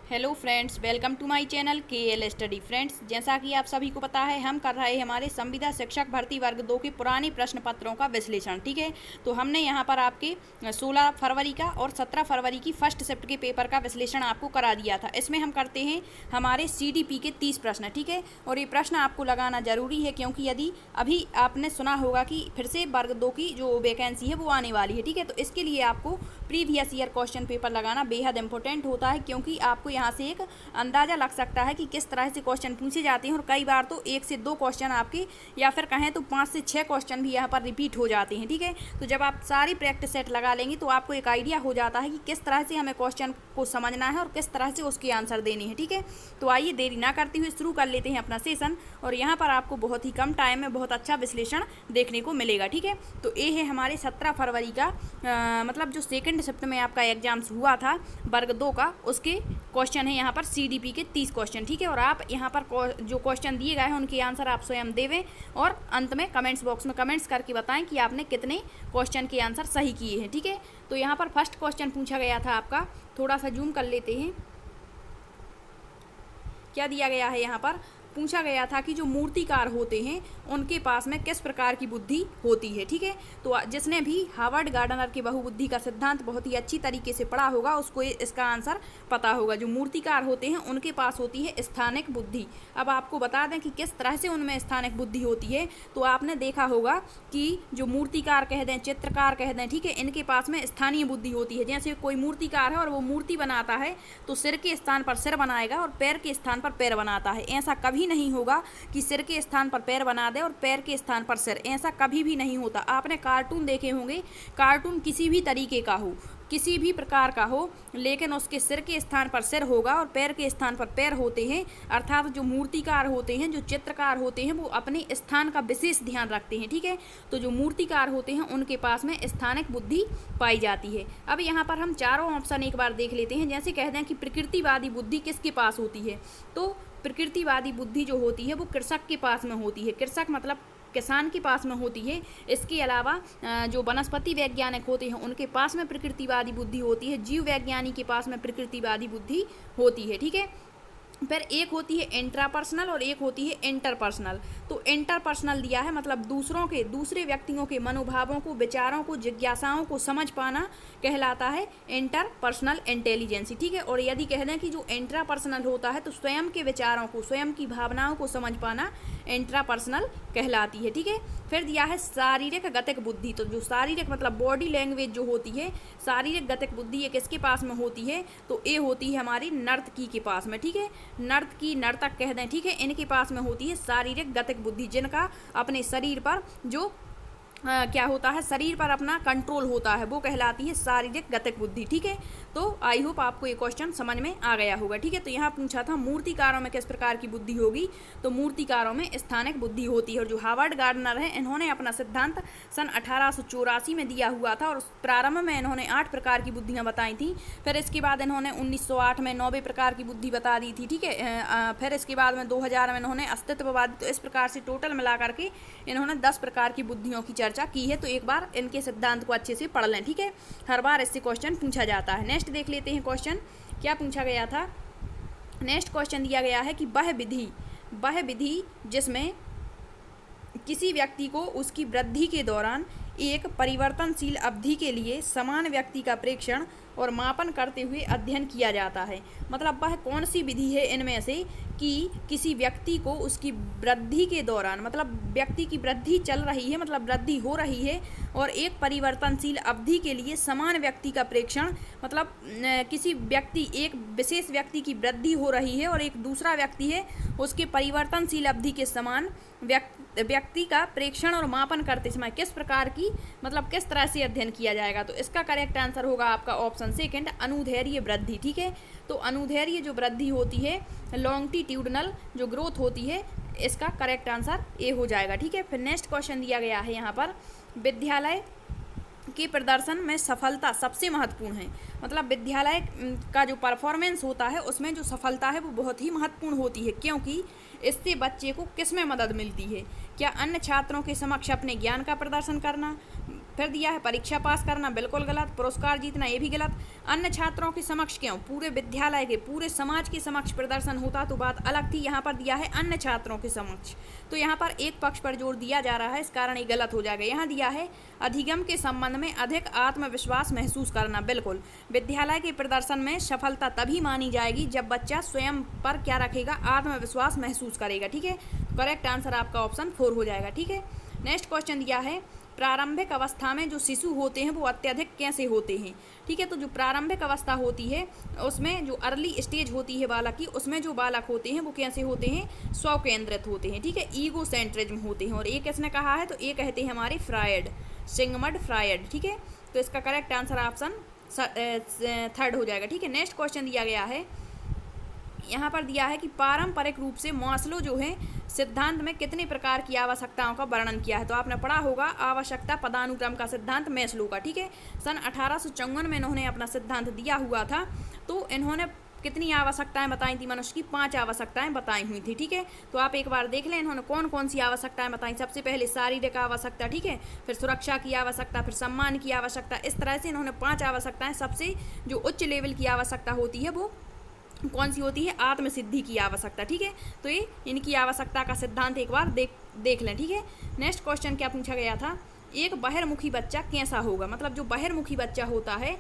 Hello friends, welcome to my channel KL स्टडी। Friends, जैसा कि आप सभी को पता है, हम कर रहे हैं हमारे संविदा शिक्षक भर्ती वर्ग 2 के पुराने प्रश्न पत्रों का विश्लेषण। ठीक है, तो हमने यहाँ पर आपके 16 फरवरी का और 17 फरवरी की फर्स्ट शिफ्ट के पेपर का विश्लेषण आपको करा दिया था। इसमें हम करते हैं हमारे CDP के 30 प्रश्न। ठीक है, और ये प्रश्न आपको लगाना जरूरी है, क्योंकि यदि अभी आपने सुना होगा कि फिर से वर्ग 2 की जो वैकेंसी है वो आने वाली है। ठीक है, तो इसके लिए आपको प्रीवियस ईयर क्वेश्चन पेपर लगाना बेहद इंपॉर्टेंट होता है, क्योंकि आपको यहाँ से एक अंदाज़ा लग सकता है कि किस तरह से क्वेश्चन पूछे जाते हैं। और कई बार तो 1 से 2 क्वेश्चन आपके, या फिर कहें तो 5 से 6 क्वेश्चन भी यहाँ पर रिपीट हो जाते हैं। ठीक है, तो जब आप सारी प्रैक्टिस सेट लगा लेंगे तो आपको एक आइडिया हो जाता है कि किस तरह से हमें क्वेश्चन को समझना है और किस तरह से उसके आंसर देने हैं। ठीक है, तो आइए देरी ना करते हुए शुरू कर लेते हैं अपना सेशन। और यहाँ पर आपको बहुत ही कम टाइम में बहुत अच्छा विश्लेषण देखने को मिलेगा। ठीक है, तो ये है हमारे 17 फरवरी का मतलब जो सेकंड शिफ्ट में आपका एग्जाम्स हुआ था वर्ग 2 का, उसके क्वेश्चन है यहाँ पर CDP के 30 क्वेश्चन। ठीक है, और आप यहाँ पर जो क्वेश्चन दिए गए हैं उनके आंसर आप स्वयं देवें और अंत में कमेंट्स बॉक्स में कमेंट्स करके बताएं कि आपने कितने क्वेश्चन के आंसर सही किए हैं। ठीक है, तो यहाँ पर फर्स्ट क्वेश्चन पूछा गया था आपका, थोड़ा सा जूम कर लेते हैं। क्या दिया गया है यहाँ पर? पूछा गया था कि जो मूर्तिकार होते हैं उनके पास में किस प्रकार की बुद्धि होती है। ठीक है, तो जिसने भी हार्वर्ड गार्डनर के बहुबुद्धि का सिद्धांत बहुत ही अच्छी तरीके से पढ़ा होगा उसको इसका आंसर पता होगा। जो मूर्तिकार होते हैं उनके पास होती है स्थानिक बुद्धि। अब आपको बता दें कि किस तरह से उनमें स्थानिक बुद्धि होती है। तो आपने देखा होगा कि जो मूर्तिकार कह दें, चित्रकार कह दें, ठीक है, इनके पास में स्थानीय बुद्धि होती है। जैसे कोई मूर्तिकार है और वो मूर्ति बनाता है तो सिर के स्थान पर सिर बनाएगा और पैर के स्थान पर पैर बनाता है। ऐसा कभी नहीं होगा कि सिर के स्थान पर पैर बना दे और पैर के स्थान पर सिर, ऐसा कभी भी नहीं होता। आपने कार्टून देखे होंगे, कार्टून किसी भी तरीके का हो, किसी भी प्रकार का हो, लेकिन उसके सिर के स्थान पर सिर होगा और पैर के स्थान पर पैर होते हैं। अर्थात जो मूर्तिकार होते हैं, जो चित्रकार होते हैं, वो अपने स्थान का विशेष ध्यान रखते हैं। ठीक है, तो जो मूर्तिकार होते हैं उनके पास में स्थानिक बुद्धि पाई जाती है। अब यहाँ पर हम चारों ऑप्शन एक बार देख लेते हैं। जैसे कह दें कि प्रकृतिवादी बुद्धि किसके पास होती है, तो प्रकृतिवादी बुद्धि जो होती है वो कृषक के पास में होती है। कृषक मतलब किसान के पास में होती है। इसके अलावा जो वनस्पति वैज्ञानिक होते हैं उनके पास में प्रकृतिवादी बुद्धि होती है। जीव वैज्ञानी के पास में प्रकृतिवादी बुद्धि होती है। ठीक है, फिर एक होती है इंट्रापर्सनल और एक होती है इंटरपर्सनल। तो इंटरपर्सनल दिया है मतलब दूसरे व्यक्तियों के मनोभावों को, विचारों को, जिज्ञासाओं को समझ पाना कहलाता है इंटरपर्सनल इंटेलिजेंसी। ठीक है, और यदि कह दें कि जो इंट्रापर्सनल होता है तो स्वयं के विचारों को, स्वयं की भावनाओं को समझ पाना इंट्रापर्सनल कहलाती है। ठीक है, फिर दिया है शारीरिक गतिक बुद्धि। तो जो शारीरिक मतलब बॉडी लैंग्वेज जो होती है, शारीरिक गतिक बुद्धि ये किसके पास में होती है, तो ये होती है हमारी नर्तकी के पास में। ठीक है, नर्तकी, नर्तक कह दें, ठीक है, इनके पास में होती है शारीरिक गतिक बुद्धि, जिनका अपने शरीर पर जो क्या होता है, शरीर पर अपना कंट्रोल होता है, वो कहलाती है शारीरिक गतिक बुद्धि। ठीक है, तो आई होप आपको ये क्वेश्चन समझ में आ गया होगा। ठीक है, तो यहाँ पूछा था मूर्तिकारों में किस प्रकार की बुद्धि होगी, तो मूर्तिकारों में स्थानिक बुद्धि होती है। और जो हार्वर्ड गार्डनर है इन्होंने अपना सिद्धांत सन 1884 में दिया हुआ था और प्रारंभ में इन्होंने 8 प्रकार की बुद्धियाँ बताई थी। फिर इसके बाद इन्होंने 1908 में 9 प्रकार की बुद्धि बता दी थी। ठीक है, फिर इसके बाद में 2000 में इन्होंने अस्तित्ववादी। तो इस प्रकार से टोटल मिला करके इन्होंने 10 प्रकार की बुद्धियों की चर्चा की है। तो एक बार इनके सिद्धांत को अच्छे से पढ़ लें। ठीक है, हर बार इससे क्वेश्चन पूछा जाता है। नेक्स्ट देख लेते हैं क्वेश्चन क्या पूछा गया था। नेक्स्ट क्वेश्चन दिया गया है कि वह विधि जिसमें किसी व्यक्ति को उसकी वृद्धि के दौरान एक परिवर्तनशील अवधि के लिए समान व्यक्ति का प्रेक्षण और मापन करते हुए अध्ययन किया जाता है। मतलब वह कौन सी विधि है इनमें से कि किसी व्यक्ति को उसकी वृद्धि के दौरान, मतलब व्यक्ति की वृद्धि चल रही है, मतलब वृद्धि हो रही है, और एक परिवर्तनशील अवधि के लिए समान व्यक्ति का प्रेक्षण, मतलब किसी व्यक्ति, एक विशेष व्यक्ति की वृद्धि हो रही है और एक दूसरा व्यक्ति है, उसके परिवर्तनशील अवधि के समान व्यक्ति का प्रेक्षण और मापन करते समय किस प्रकार की, मतलब किस तरह से अध्ययन किया जाएगा। तो इसका करेक्ट आंसर होगा आपका ऑप्शन सेकंड, अनुदैर्ध्य वृद्धि। ठीक है, तो अनुदैर्ध्य जो वृद्धि होती है, लॉन्गिट्यूडनल जो ग्रोथ होती है, इसका करेक्ट आंसर ए हो जाएगा। ठीक है, फिर नेक्स्ट क्वेश्चन दिया गया है यहाँ पर, विद्यालय के प्रदर्शन में सफलता सबसे महत्वपूर्ण है। मतलब विद्यालय का जो परफॉर्मेंस होता है उसमें जो सफलता है वो बहुत ही महत्वपूर्ण होती है, क्योंकि इससे बच्चे को किस में मदद मिलती है। क्या अन्य छात्रों के समक्ष अपने ज्ञान का प्रदर्शन करना, फिर दिया है परीक्षा पास करना, बिल्कुल गलत। पुरस्कार जीतना, ये भी गलत। अन्य छात्रों के समक्ष क्यों, पूरे विद्यालय के, पूरे समाज के समक्ष प्रदर्शन होता तो बात अलग थी। यहाँ पर दिया है अन्य छात्रों के समक्ष, तो यहाँ पर एक पक्ष पर जोर दिया जा रहा है, इस कारण ये गलत हो जाएगा। यहाँ दिया है अधिगम के संबंध में अधिक आत्मविश्वास महसूस करना, बिल्कुल। विद्यालय के प्रदर्शन में सफलता तभी मानी जाएगी जब बच्चा स्वयं पर क्या रखेगा, आत्मविश्वास महसूस करेगा, ठीक है। करेक्ट आंसर आपका ऑप्शन 4 हो जाएगा, ठीक है। नेक्स्ट क्वेश्चन दिया है प्रारंभिक अवस्था में जो शिशु होते हैं वो अत्यधिक कैसे होते हैं, ठीक है। तो जो प्रारंभिक अवस्था होती है उसमें जो अर्ली स्टेज होती है बालक की, उसमें जो बालक होते हैं वो कैसे होते हैं, स्व केंद्रित होते हैं, ठीक है, ईगो सेंट्रिज्म होते हैं। और ये किसने कहा है, तो ये कहते हैं हमारे फ्रायड, सिगमंड फ्रायड, ठीक है। तो इसका करेक्ट आंसर ऑप्शन 3 हो जाएगा, ठीक है। नेक्स्ट क्वेश्चन दिया गया है, यहाँ पर दिया है कि पारंपरिक रूप से मास्लो जो है सिद्धांत में कितने प्रकार की आवश्यकताओं का वर्णन किया है। तो आपने पढ़ा होगा आवश्यकता पदानुक्रम का सिद्धांत मैस्लो का, ठीक है। सन 1854 में इन्होंने अपना सिद्धांत दिया हुआ था। तो इन्होंने कितनी आवश्यकताएं बताई थी, मनुष्य की 5 आवश्यकताएं बताई हुई थी, ठीक है। तो आप एक बार देख लें इन्होंने कौन कौन सी आवश्यकताएं बताई। सबसे पहले शारीरिक आवश्यकता, ठीक है, फिर सुरक्षा की आवश्यकता, फिर सम्मान की आवश्यकता। इस तरह से इन्होंने 5 आवश्यकताएं, सबसे जो उच्च लेवल की आवश्यकता होती है वो कौन सी होती है, आत्मसिद्धि की आवश्यकता, ठीक है। तो ये इनकी आवश्यकता का सिद्धांत एक बार देख लें, ठीक है। नेक्स्ट क्वेश्चन क्या पूछा गया था, एक बहिर्मुखी बच्चा कैसा होगा, मतलब जो बहिर्मुखी बच्चा होता है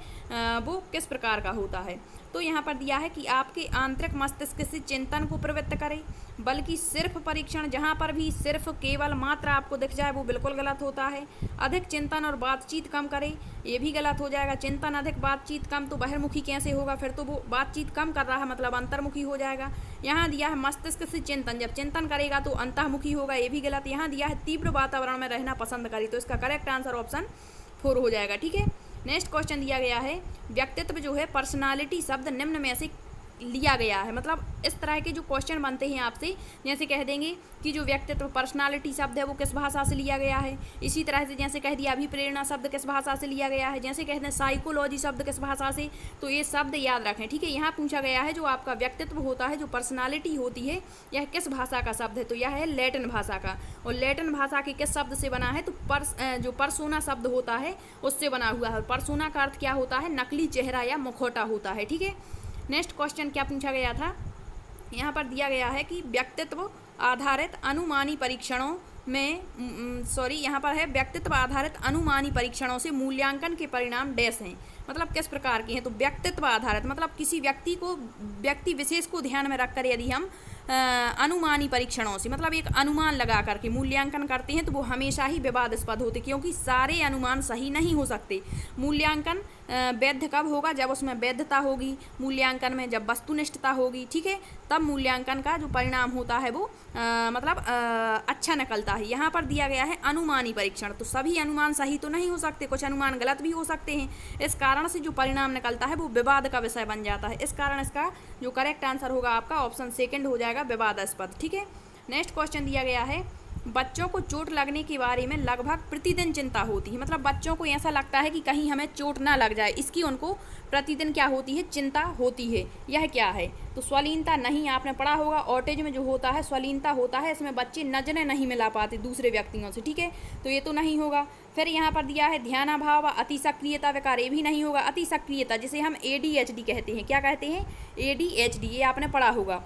वो किस प्रकार का होता है। तो यहाँ पर दिया है कि आपके आंतरिक मस्तिष्क से चिंतन को प्रवृत्त करे, बल्कि सिर्फ परीक्षण, जहाँ पर भी सिर्फ केवल मात्र आपको दिख जाए वो बिल्कुल गलत होता है। अधिक चिंतन और बातचीत कम करे, ये भी गलत हो जाएगा। चिंतन अधिक बातचीत कम, तो बहिर्मुखी कैसे होगा, फिर तो वो बातचीत कम कर रहा है मतलब अंतर्मुखी हो जाएगा। यहाँ दिया है मस्तिष्क से चिंतन, जब चिंतन करेगा तो अंतर्मुखी होगा, ये भी गलत। यहाँ दिया है तीव्र वातावरण में रहना पसंद करे, तो इसका करेक्ट आंसर ऑप्शन 4 हो जाएगा, ठीक है। नेक्स्ट क्वेश्चन दिया गया है व्यक्तित्व जो है पर्सनालिटी शब्द निम्न में से लिया गया है, मतलब इस तरह के जो क्वेश्चन बनते हैं आपसे, जैसे कह देंगे कि जो व्यक्तित्व पर्सनालिटी शब्द है वो किस भाषा से लिया गया है। इसी तरह से जैसे कह दिया अभिप्रेरणा शब्द किस भाषा से लिया गया है, जैसे कहते हैं साइकोलॉजी शब्द किस भाषा से। तो ये शब्द याद रखें, ठीक है। यहाँ पूछा गया है जो आपका व्यक्तित्व होता है, जो पर्सनालिटी होती है, यह किस भाषा का शब्द है, तो यह है लैटिन भाषा का। और लैटिन भाषा के किस शब्द से बना है, तो जो परसोना शब्द होता है उससे बना हुआ है। परसोना का अर्थ क्या होता है, नकली चेहरा या मुखौटा होता है, ठीक है। नेक्स्ट क्वेश्चन क्या पूछा गया था, यहाँ पर दिया गया है कि व्यक्तित्व आधारित अनुमानी परीक्षणों में यहाँ पर है व्यक्तित्व आधारित अनुमानी परीक्षणों से मूल्यांकन के परिणाम डैश हैं, मतलब किस प्रकार के हैं। तो व्यक्तित्व आधारित मतलब किसी व्यक्ति विशेष को ध्यान में रखकर यदि हम अनुमानी परीक्षणों से मतलब एक अनुमान लगा करके मूल्यांकन करते हैं तो वो हमेशा ही विवादास्पद होते, क्योंकि सारे अनुमान सही नहीं हो सकते। मूल्यांकन वैध कब होगा, जब उसमें वैधता होगी, मूल्यांकन में जब वस्तुनिष्ठता होगी, ठीक है, तब मूल्यांकन का जो परिणाम होता है वो अच्छा निकलता है। यहाँ पर दिया गया है अनुमानी परीक्षण, तो सभी अनुमान सही तो नहीं हो सकते, कुछ अनुमान गलत भी हो सकते हैं। इस कारण से जो परिणाम निकलता है वो विवाद का विषय बन जाता है। इस कारण इसका जो करेक्ट आंसर होगा आपका ऑप्शन 2 हो जाएगा, विवादास्पद, ठीक है। नेक्स्ट क्वेश्चन दिया गया है बच्चों को चोट लगने के बारे में लगभग प्रतिदिन चिंता होती है, मतलब बच्चों को ऐसा लगता है कि कहीं हमें चोट ना लग जाए, इसकी उनको प्रतिदिन क्या होती है, चिंता होती है। यह क्या है, तो स्वलीनता नहीं, आपने पढ़ा होगा ऑटिज्म जो होता है स्वलीनता होता है, इसमें बच्चे नजरें नहीं मिला पाते दूसरे व्यक्तियों से, ठीक है, तो ये तो नहीं होगा। फिर यहाँ पर दिया है ध्यानाभाव अति सक्रियता विकार, ये भी नहीं होगा। अति सक्रियता जिसे हम ADHD कहते हैं, क्या कहते हैं, ADHD, ये आपने पढ़ा होगा।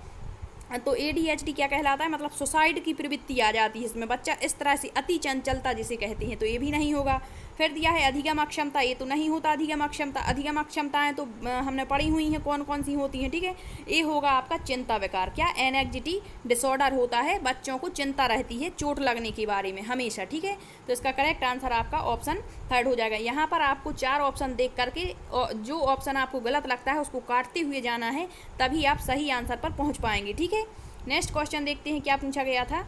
तो ADHD क्या कहलाता है, मतलब सुसाइड की प्रवृत्ति आ जाती है इसमें, बच्चा इस तरह से अति चंचलता जिसे कहते हैं, तो ये भी नहीं होगा। फिर दिया है अधिगम अक्षमता, ये तो नहीं होता अधिगम अक्षमता। अधिगम अक्षमताएं तो हमने पढ़ी हुई हैं कौन कौन सी होती हैं, ठीक है। ये होगा आपका चिंता विकार, क्या एंग्जाइटी डिसऑर्डर होता है, बच्चों को चिंता रहती है चोट लगने के बारे में हमेशा, ठीक है। तो इसका करेक्ट आंसर आपका ऑप्शन 3 हो जाएगा। यहाँ पर आपको 4 ऑप्शन देख करके जो ऑप्शन आपको गलत लगता है उसको काटते हुए जाना है, तभी आप सही आंसर पर पहुँच पाएंगे, ठीक है। नेक्स्ट क्वेश्चन देखते हैं क्या पूछा गया था।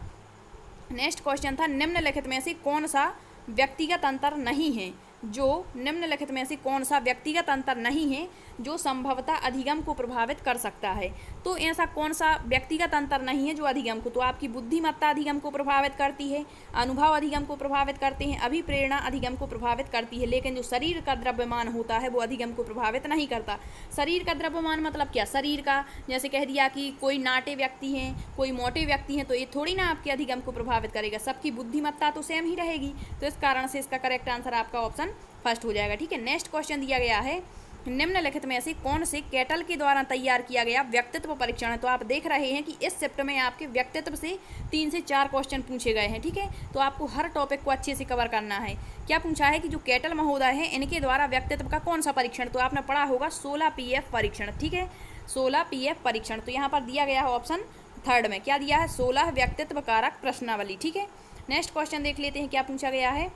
नेक्स्ट क्वेश्चन था निम्नलिखित में से कौन सा व्यक्तिगत अंतर नहीं है, जो निम्नलिखित में से कौन सा व्यक्तिगत अंतर नहीं है जो संभवतः अधिगम को प्रभावित कर सकता है। तो ऐसा कौन सा व्यक्तिगत अंतर नहीं है जो अधिगम को, तो आपकी बुद्धिमत्ता अधिगम को प्रभावित करती है, अनुभव अधिगम को प्रभावित करते हैं, अभिप्रेरणा अधिगम को प्रभावित करती है, लेकिन जो शरीर का द्रव्यमान होता है वो अधिगम को प्रभावित नहीं करता। शरीर का द्रव्यमान मतलब क्या, शरीर का, जैसे कह दिया कि कोई नाटे व्यक्ति हैं, कोई मोटे व्यक्ति हैं, तो ये थोड़ी ना आपके अधिगम को प्रभावित करेगा, सबकी बुद्धिमत्ता तो सेम ही रहेगी। तो इस कारण से इसका करेक्ट आंसर आपका ऑप्शन फर्स्ट हो जाएगा। ठीक है, नेक्स्ट क्वेश्चन दिया गया है, निम्नलिखित में से कौन से कैटल के द्वारा तैयार किया गया व्यक्तित्व परीक्षण है। तो आप देख रहे हैं कि इस शिफ्ट में आपके व्यक्तित्व से 3 से 4 क्वेश्चन पूछे गए हैं। ठीक है, तो आपको हर टॉपिक को अच्छे से कवर करना है। क्या पूछा है कि जो कैटल महोदय हैं इनके द्वारा व्यक्तित्व का कौन सा परीक्षण, तो आपने पढ़ा होगा 16 PF परीक्षण। ठीक है, 16 PF परीक्षण, तो यहाँ पर दिया गया है ऑप्शन थर्ड में, क्या दिया है, 16 व्यक्तित्व कारक प्रश्नावली। ठीक है, नेक्स्ट क्वेश्चन देख लेते हैं क्या पूछा गया है।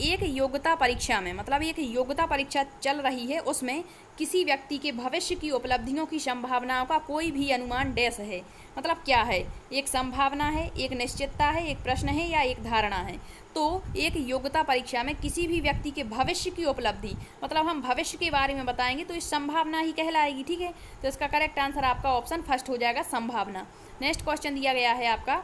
एक योग्यता परीक्षा में, मतलब एक योग्यता परीक्षा चल रही है, उसमें किसी व्यक्ति के भविष्य की उपलब्धियों की संभावनाओं का कोई भी अनुमान डैश है। मतलब क्या है, एक संभावना है, एक निश्चितता है, एक प्रश्न है या एक धारणा है। तो एक योग्यता परीक्षा में किसी भी व्यक्ति के भविष्य की उपलब्धि, मतलब हम भविष्य के बारे में बताएंगे तो इस संभावना ही कहलाएगी। ठीक है, तो इसका करेक्ट आंसर आपका ऑप्शन फर्स्ट हो जाएगा, संभावना। नेक्स्ट क्वेश्चन दिया गया है आपका,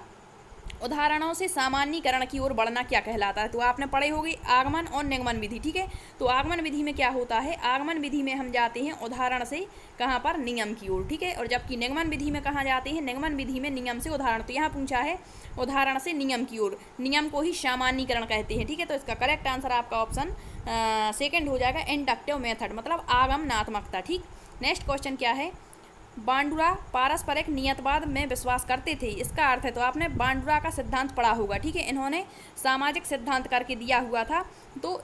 उदाहरणों से सामान्यीकरण की ओर बढ़ना क्या कहलाता है। तो आपने पढ़े होगी आगमन और निगमन विधि। ठीक है, तो आगमन विधि में क्या होता है, आगमन विधि में हम जाते हैं उदाहरण से कहाँ पर, नियम की ओर। ठीक है, और जबकि निगमन विधि में कहाँ जाते हैं, निगमन विधि में नियम से उदाहरण। तो यहाँ पूछा है उदाहरण से नियम की ओर, नियम को ही सामान्यीकरण कहते हैं। ठीक है, तो इसका करेक्ट आंसर आपका ऑप्शन सेकेंड हो जाएगा, इंडक्टिव मेथड, मतलब आगमनात्मकता। ठीक, नेक्स्ट क्वेश्चन क्या है, बांडुरा पारस्परिक नियतवाद में विश्वास करते थे, इसका अर्थ है, तो आपने बांडुरा का सिद्धांत पढ़ा होगा। ठीक है, इन्होंने सामाजिक सिद्धांत करके दिया हुआ था। तो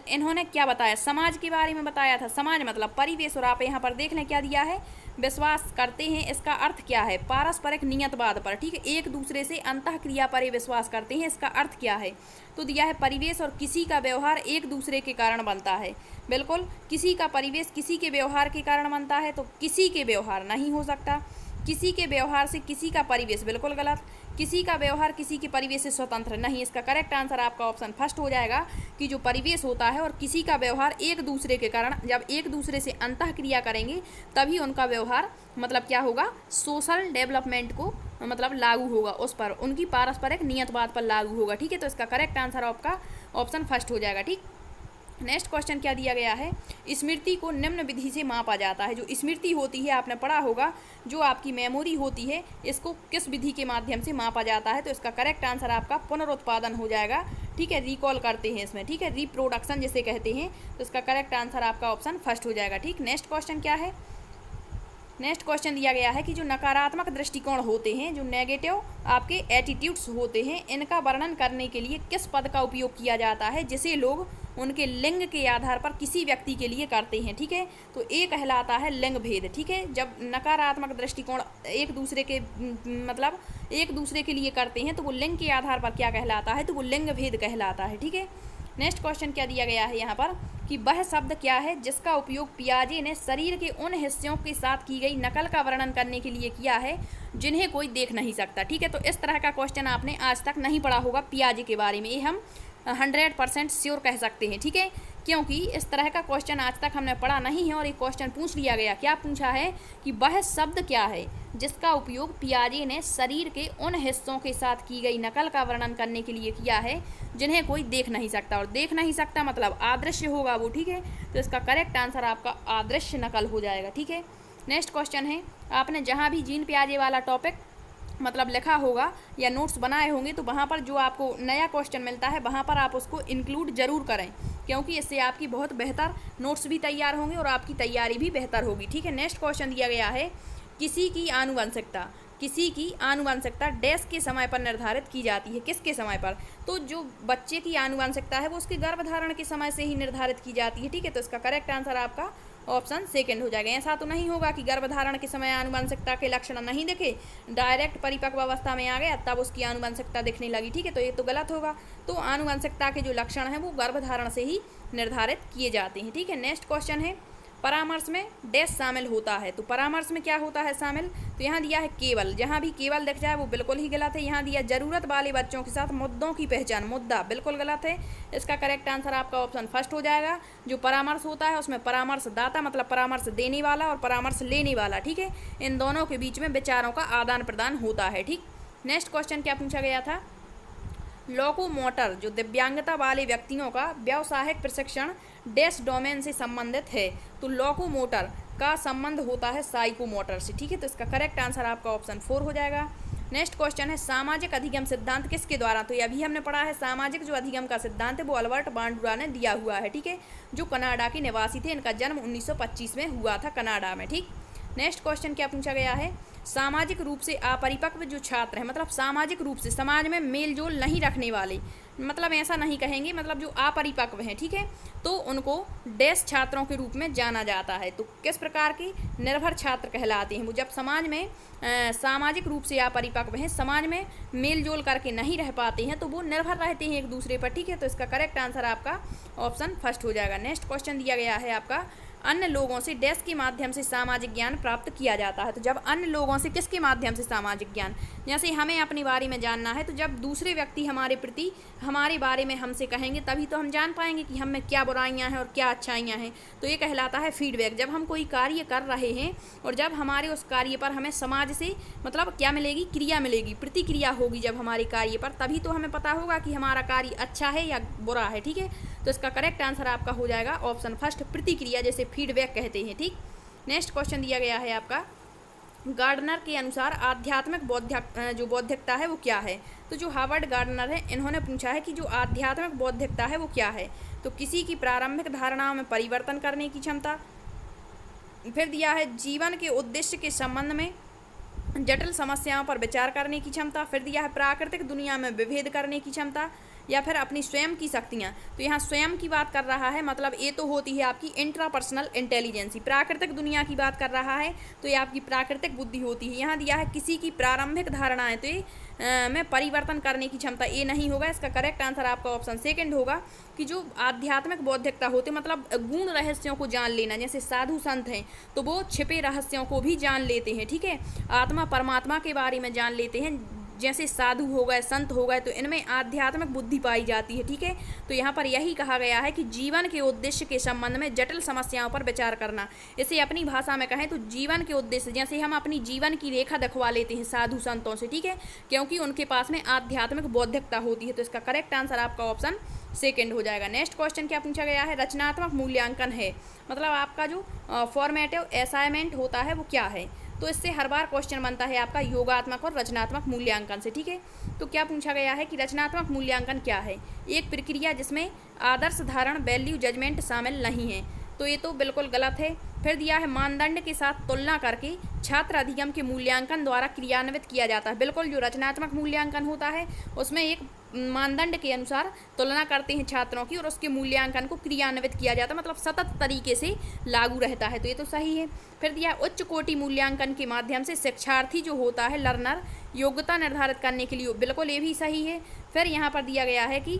इन्होंने क्या बताया, समाज के बारे में बताया था। समाज मतलब परिवेश, और आप यहाँ पर देख लें क्या दिया है, विश्वास करते हैं, इसका अर्थ क्या है, पारस्परिक नियतवाद पर। ठीक है, एक दूसरे से अंतःक्रिया पर विश्वास करते हैं, इसका अर्थ क्या है, तो दिया है परिवेश और किसी का व्यवहार एक दूसरे के कारण बनता है। बिल्कुल, किसी का परिवेश किसी के व्यवहार के कारण बनता है, तो किसी के व्यवहार नहीं हो सकता, किसी के व्यवहार से किसी का परिवेश, बिल्कुल गलत, किसी का व्यवहार किसी के परिवेश से स्वतंत्र नहीं। इसका करेक्ट आंसर आपका ऑप्शन फर्स्ट हो जाएगा कि जो परिवेश होता है और किसी का व्यवहार एक दूसरे के कारण, जब एक दूसरे से अंतःक्रिया करेंगे तभी उनका व्यवहार मतलब क्या होगा, सोशल डेवलपमेंट को मतलब लागू होगा, उस पर उनकी पारस्परिक नियतवाद पर लागू होगा। ठीक है, तो इसका करेक्ट आंसर आपका ऑप्शन फर्स्ट हो जाएगा। ठीक, नेक्स्ट क्वेश्चन क्या दिया गया है, स्मृति को निम्न विधि से मापा जाता है। जो स्मृति होती है आपने पढ़ा होगा, जो आपकी मेमोरी होती है, इसको किस विधि के माध्यम से मापा जाता है, तो इसका करेक्ट आंसर आपका पुनरुत्पादन हो जाएगा। ठीक है, रिकॉल करते हैं इसमें। ठीक है, रिप्रोडक्शन जिसे कहते हैं, तो इसका करेक्ट आंसर आपका ऑप्शन फर्स्ट हो जाएगा। ठीक, नेक्स्ट क्वेश्चन क्या है, नेक्स्ट क्वेश्चन दिया गया है कि जो नकारात्मक दृष्टिकोण होते हैं, जो नेगेटिव आपके एटीट्यूड्स होते हैं, इनका वर्णन करने के लिए किस पद का उपयोग किया जाता है, जिसे लोग उनके लिंग के आधार पर किसी व्यक्ति के लिए करते हैं। ठीक है, तो ये कहलाता है लिंग भेद। ठीक है, जब नकारात्मक दृष्टिकोण एक दूसरे के मतलब एक दूसरे के लिए करते हैं तो वो लिंग के आधार पर क्या कहलाता है, तो वो लिंग भेद कहलाता है। ठीक है, नेक्स्ट क्वेश्चन क्या दिया गया है यहाँ पर कि वह शब्द क्या है जिसका उपयोग पियाजे ने शरीर के उन हिस्सों के साथ की गई नकल का वर्णन करने के लिए किया है जिन्हें कोई देख नहीं सकता। ठीक है, तो इस तरह का क्वेश्चन आपने आज तक नहीं पढ़ा होगा पियाजे के बारे में, ये हम 100% श्योर कह सकते हैं। ठीक है, क्योंकि इस तरह का क्वेश्चन आज तक हमने पढ़ा नहीं है और एक क्वेश्चन पूछ लिया गया। क्या पूछा है कि वह शब्द क्या है जिसका उपयोग पियाजे ने शरीर के उन हिस्सों के साथ की गई नकल का वर्णन करने के लिए किया है जिन्हें कोई देख नहीं सकता, और देख नहीं सकता मतलब अदृश्य होगा वो। ठीक है, तो इसका करेक्ट आंसर आपका अदृश्य नकल हो जाएगा। ठीक है, नेक्स्ट क्वेश्चन है, आपने जहाँ भी जीन पियाजे वाला टॉपिक मतलब लिखा होगा या नोट्स बनाए होंगे तो वहाँ पर जो आपको नया क्वेश्चन मिलता है वहाँ पर आप उसको इंक्लूड ज़रूर करें, क्योंकि इससे आपकी बहुत बेहतर नोट्स भी तैयार होंगे और आपकी तैयारी भी बेहतर होगी। ठीक है, नेक्स्ट क्वेश्चन दिया गया है, किसी की आनुवंशिकता, किसी की आनुवंशिकता डैश के समय पर निर्धारित की जाती है, किसके समय पर, तो जो बच्चे की आनुवंशिकता है वो उसके गर्भधारण के समय से ही निर्धारित की जाती है। ठीक है, तो इसका करेक्ट आंसर आपका ऑप्शन सेकंड हो जाएगा। ऐसा तो नहीं होगा कि गर्भधारण के समय आनुवंशिकता के लक्षण नहीं दिखे, डायरेक्ट परिपक्व अवस्था में आ गया तब उसकी आनुवंशिकता दिखने लगी। ठीक है, तो ये तो गलत होगा। तो आनुवंशिकता के जो लक्षण हैं वो गर्भधारण से ही निर्धारित किए जाते हैं। ठीक है, नेक्स्ट क्वेश्चन है, परामर्श में डैश शामिल होता है। तो परामर्श में क्या होता है शामिल, तो यहाँ दिया है केवल, जहाँ भी केवल दिख जाए वो बिल्कुल ही गलत है। यहाँ दिया जरूरत वाले बच्चों के साथ मुद्दों की पहचान, मुद्दा बिल्कुल गलत है। इसका करेक्ट आंसर आपका ऑप्शन फर्स्ट हो जाएगा। जो परामर्श होता है उसमें परामर्शदाता मतलब परामर्श देने वाला और परामर्श लेने वाला, ठीक है, इन दोनों के बीच में विचारों का आदान प्रदान होता है। ठीक, नेक्स्ट क्वेश्चन क्या पूछा गया था, लोकोमोटर जो दिव्यांगता वाले व्यक्तियों का व्यावसायिक प्रशिक्षण डैश डोमेन से संबंधित है। तो लोकोमोटर का संबंध होता है साइकोमोटर से। ठीक है, तो इसका करेक्ट आंसर आपका ऑप्शन 4 हो जाएगा। नेक्स्ट क्वेश्चन है सामाजिक अधिगम सिद्धांत किसके द्वारा, तो ये अभी हमने पढ़ा है। सामाजिक जो अधिगम का सिद्धांत है वो अल्बर्ट बांडुरा ने दिया हुआ है। ठीक है, जो कनाडा के निवासी थे, इनका जन्म 1925 में हुआ था कनाडा में। ठीक, नेक्स्ट क्वेश्चन क्या पूछा गया है, सामाजिक रूप से अपरिपक्व जो छात्र हैं, मतलब सामाजिक रूप से समाज में मेल जोल नहीं रखने वाले, मतलब ऐसा नहीं कहेंगे, मतलब जो अपरिपक्व हैं, ठीक है, तो उनको डैश छात्रों के रूप में जाना जाता है। तो किस प्रकार के, निर्भर छात्र कहलाते हैं वो। जब समाज में सामाजिक रूप से अपरिपक्व हैं, समाज में मेल जोल करके नहीं रह पाते हैं, तो वो निर्भर रहते हैं एक दूसरे पर। ठीक है, तो इसका करेक्ट आंसर आपका ऑप्शन फर्स्ट हो जाएगा। नेक्स्ट क्वेश्चन दिया गया है आपका, अन्य लोगों से डैश के माध्यम से सामाजिक ज्ञान प्राप्त किया जाता है। तो जब अन्य लोगों से किसके माध्यम से सामाजिक ज्ञान, जैसे हमें अपने बारे में जानना है, तो जब दूसरे व्यक्ति हमारे प्रति हमारे बारे में हमसे कहेंगे तभी तो हम जान पाएंगे कि हम में क्या बुराइयां हैं और क्या अच्छाइयां हैं। तो ये कहलाता है फीडबैक। जब हम कोई कार्य कर रहे हैं और जब हमारे उस कार्य पर हमें समाज से मतलब क्या मिलेगी, क्रिया मिलेगी, प्रतिक्रिया होगी जब हमारे कार्य पर, तभी तो हमें पता होगा कि हमारा कार्य अच्छा है या बुरा है। ठीक है, तो इसका करेक्ट आंसर आपका हो जाएगा ऑप्शन फर्स्ट, प्रतिक्रिया, जैसे फीडबैक कहते हैं। ठीक, नेक्स्ट क्वेश्चन दिया गया है आपका, गार्डनर के अनुसार आध्यात्मिक बौद्धिकता है वो क्या है। तो जो हार्वर्ड गार्डनर है, इन्होंने पूछा है कि जो आध्यात्मिक बौद्धिकता है वो क्या है। तो किसी की प्रारंभिक धारणाओं में परिवर्तन करने की क्षमता, फिर दिया है जीवन के उद्देश्य के संबंध में जटिल समस्याओं पर विचार करने की क्षमता, फिर दिया है प्राकृतिक दुनिया में विभेद करने की क्षमता, या फिर अपनी स्वयं की शक्तियाँ। तो यहाँ स्वयं की बात कर रहा है, मतलब ये तो होती है आपकी इंट्रापर्सनल इंटेलिजेंसी। प्राकृतिक दुनिया की बात कर रहा है तो ये आपकी प्राकृतिक बुद्धि होती है। यहाँ दिया है किसी की प्रारंभिक धारणाएं, तो ये में परिवर्तन करने की क्षमता, ये नहीं होगा। इसका करेक्ट आंसर आपका ऑप्शन सेकंड होगा कि जो आध्यात्मिक बौद्धिकता होते मतलब गूढ़ रहस्यों को जान लेना, जैसे साधु संत हैं तो वो छिपे रहस्यों को भी जान लेते हैं। ठीक है, आत्मा परमात्मा के बारे में जान लेते हैं, जैसे साधु हो गए, संत हो गए, तो इनमें आध्यात्मिक बुद्धि पाई जाती है। ठीक है, तो यहाँ पर यही कहा गया है कि जीवन के उद्देश्य के संबंध में जटिल समस्याओं पर विचार करना। इसे अपनी भाषा में कहें तो जीवन के उद्देश्य, जैसे हम अपनी जीवन की रेखा दिखवा लेते हैं साधु संतों से। ठीक है, क्योंकि उनके पास में आध्यात्मिक बौद्धिकता होती है। तो इसका करेक्ट आंसर आपका ऑप्शन सेकंड हो जाएगा। नेक्स्ट क्वेश्चन क्या पूछा गया है, रचनात्मक मूल्यांकन है, मतलब आपका जो फॉर्मेटिव असाइनमेंट होता है वो क्या है। तो इससे हर बार क्वेश्चन बनता है आपका योगात्मक और रचनात्मक मूल्यांकन से। ठीक है, तो क्या पूछा गया है कि रचनात्मक मूल्यांकन क्या है, एक प्रक्रिया जिसमें आदर्श धारण वैल्यू जजमेंट शामिल नहीं है। तो ये तो बिल्कुल गलत है। फिर दिया है मानदंड के साथ तुलना करके छात्र अधिगम के मूल्यांकन द्वारा क्रियान्वित किया जाता है। बिल्कुल, जो रचनात्मक मूल्यांकन होता है उसमें एक मानदंड के अनुसार तुलना करते हैं छात्रों की और उसके मूल्यांकन को क्रियान्वित किया जाता है, मतलब सतत तरीके से लागू रहता है। तो ये तो सही है। फिर दिया उच्च कोटि मूल्यांकन के माध्यम से शिक्षार्थी जो होता है लर्नर योग्यता निर्धारित करने के लिए, बिल्कुल ये भी सही है। फिर यहाँ पर दिया गया है कि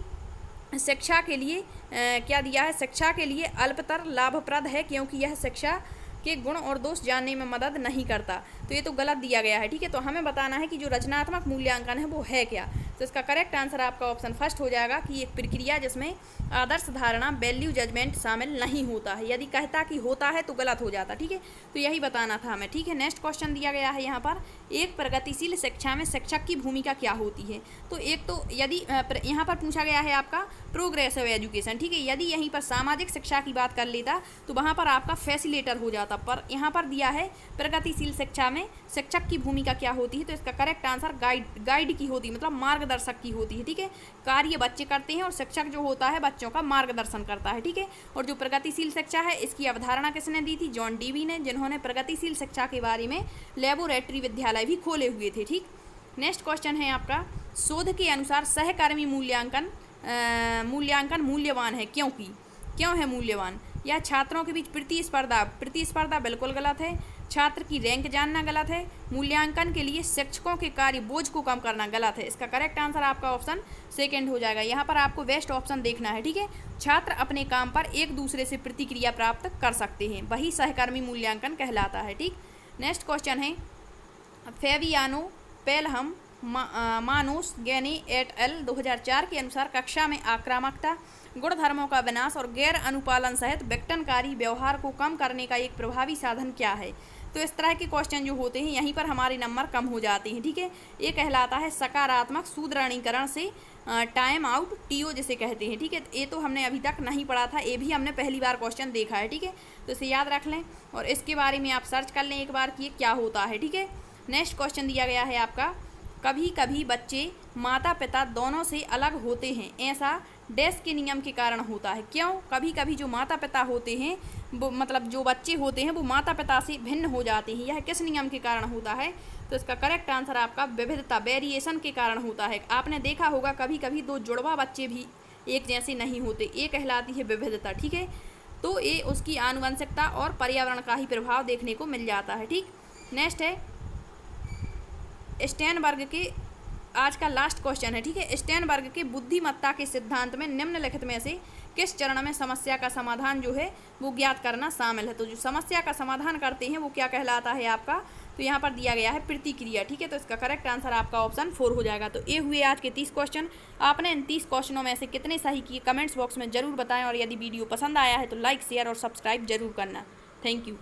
शिक्षा के लिए क्या दिया है, शिक्षा के लिए अल्पतर लाभप्रद है क्योंकि यह शिक्षा के गुण और दोष जानने में मदद नहीं करता। तो ये तो गलत दिया गया है। ठीक है, तो हमें बताना है कि जो रचनात्मक मूल्यांकन है वो है क्या। तो इसका करेक्ट आंसर आपका ऑप्शन फर्स्ट हो जाएगा कि एक प्रक्रिया जिसमें आदर्श धारणा वैल्यू जजमेंट शामिल नहीं होता है। यदि कहता कि होता है तो गलत हो जाता। ठीक है, तो यही बताना था हमें। ठीक है, नेक्स्ट क्वेश्चन दिया गया है यहाँ पर, एक प्रगतिशील शिक्षा में शिक्षक की भूमिका क्या होती है। तो एक तो यदि यहाँ पर पूछा गया है आपका प्रोग्रेसिव एजुकेशन। ठीक है, यदि यहीं पर सामाजिक शिक्षा की बात कर लेता तो वहाँ पर आपका फैसिलेटर हो जाता, पर यहाँ पर दिया है प्रगतिशील शिक्षा में शिक्षक की भूमिका क्या होती है। तो इसका करेक्ट आंसर गाइड की होती है, मतलब मार्गदर्शक की होती है। ठीक है, कार्य बच्चे करते हैं और शिक्षक जो होता है बच्चों का मार्गदर्शन करता है। ठीक है, और जो प्रगतिशील शिक्षा है इसकी अवधारणा किसने दी थी, जॉन डीवी ने, जिन्होंने प्रगतिशील शिक्षा के बारे में लेबोरेटरी विद्यालय भी खोले हुए थे। ठीक, नेक्स्ट क्वेश्चन है आपका, शोध के अनुसार सहकर्मी मूल्यांकन मूल्यवान है क्यों है मूल्यवान। यह छात्रों के बीच प्रतिस्पर्धा बिल्कुल गलत है। छात्र की रैंक जानना गलत है। मूल्यांकन के लिए शिक्षकों के कार्य बोझ को कम करना गलत है। इसका करेक्ट आंसर आपका ऑप्शन सेकंड हो जाएगा। यहाँ पर आपको बेस्ट ऑप्शन देखना है, ठीक है। छात्र अपने काम पर एक दूसरे से प्रतिक्रिया प्राप्त कर सकते हैं, वही सहकर्मी मूल्यांकन कहलाता है, ठीक। नेक्स्ट क्वेश्चन है फेबियानो पेलहम मानोस गैनी एट एल 2004 के अनुसार कक्षा में आक्रामकता, गुणधर्मों का विनाश और गैर अनुपालन सहित विघटनकारी व्यवहार को कम करने का एक प्रभावी साधन क्या है। तो इस तरह के क्वेश्चन जो होते हैं यहीं पर हमारे नंबर कम हो जाते हैं, ठीक है। ये कहलाता है सकारात्मक सुदृढ़ीकरण से टाइम आउट, टीओ जिसे कहते हैं, ठीक है। ये तो हमने अभी तक नहीं पढ़ा था, ये भी हमने पहली बार क्वेश्चन देखा है, ठीक है। तो इसे याद रख लें और इसके बारे में आप सर्च कर लें एक बार कि ये क्या होता है, ठीक है। नेक्स्ट क्वेश्चन दिया गया है आपका, कभी कभी बच्चे माता पिता दोनों से अलग होते हैं, ऐसा डैश के नियम के कारण होता है। क्यों? कभी कभी जो माता पिता होते हैं वो मतलब जो बच्चे होते हैं वो माता पिता से भिन्न हो जाते हैं, यह किस नियम के कारण होता है। तो इसका करेक्ट आंसर आपका विविधता, वेरिएशन के कारण होता है। आपने देखा होगा कभी कभी दो जुड़वा बच्चे भी एक जैसे नहीं होते, ये कहलाती है विविधता, ठीक है। तो ये उसकी आनुवंशिकता और पर्यावरण का ही प्रभाव देखने को मिल जाता है, ठीक। नेक्स्ट है स्टेनबर्ग के, आज का लास्ट क्वेश्चन है, ठीक है। स्टेनबर्ग के बुद्धिमत्ता के सिद्धांत में निम्नलिखित में से किस चरण में समस्या का समाधान जो है वो ज्ञात करना शामिल है। तो जो समस्या का समाधान करते हैं वो क्या कहलाता है आपका, तो यहाँ पर दिया गया है प्रतिक्रिया, ठीक है। तो इसका करेक्ट आंसर आपका ऑप्शन 4 हो जाएगा। तो ये हुए आज के 30 क्वेश्चन। आपने इन 30 क्वेश्चनों में से कितने सही किए कमेंट्स बॉक्स में जरूर बताएं और यदि वीडियो पसंद आया है तो लाइक शेयर और सब्सक्राइब जरूर करना। Thank you.